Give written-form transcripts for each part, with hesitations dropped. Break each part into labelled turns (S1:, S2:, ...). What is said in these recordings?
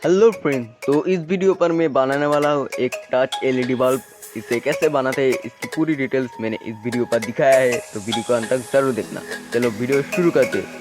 S1: Hello friend, तो इस video पर मैं बनाने वाला हूँ एक टच एलईडी बल्ब। इसे कैसे बनाते हैं इसकी पूरी डिटेल्स मैंने इस वीडियो पर दिखाया है, तो वीडियो को अंत तक जरूर देखना। चलो वीडियो शुरू करते हैं।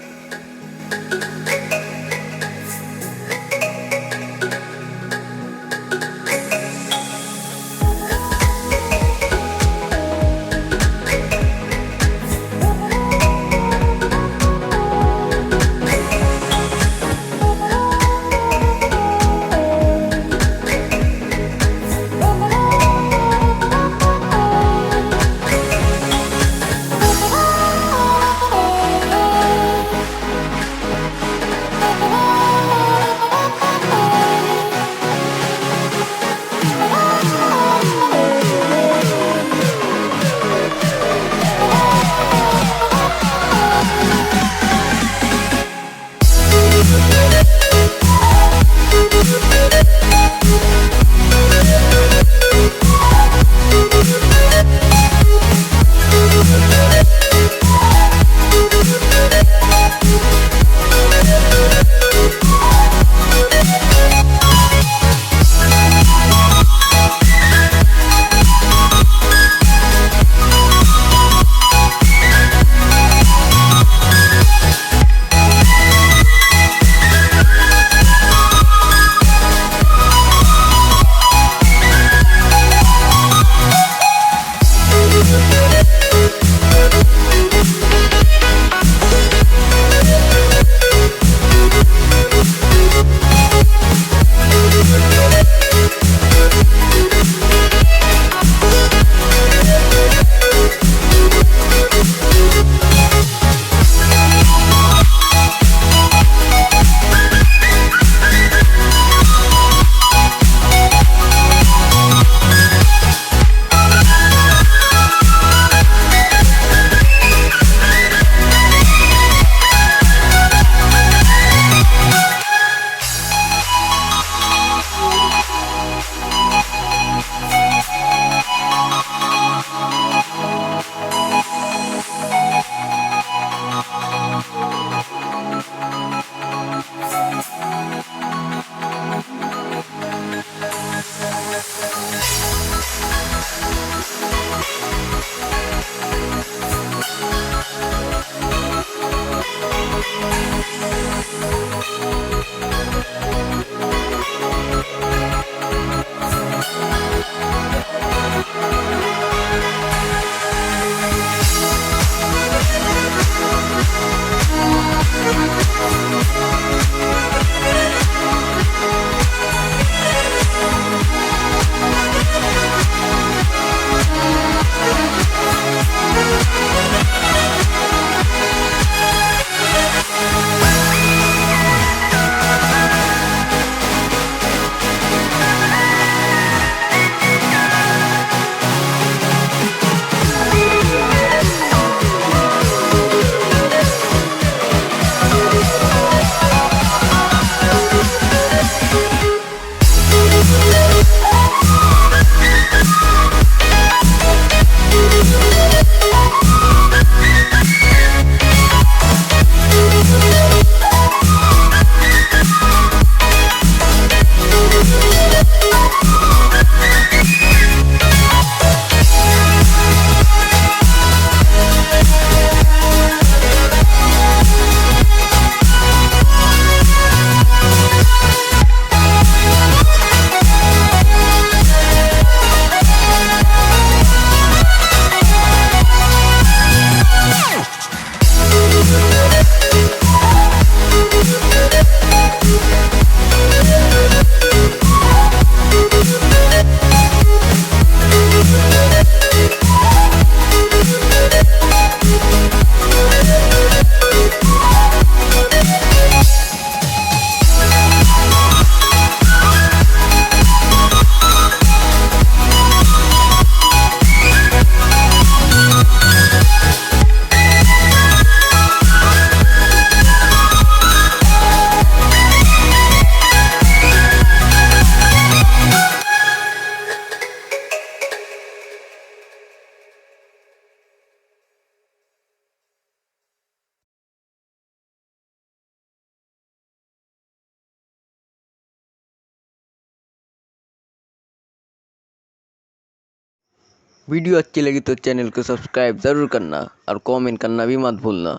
S1: वीडियो अच्छी लगी तो चैनल को सब्सक्राइब ज़रूर करना और कमेंट करना भी मत भूलना।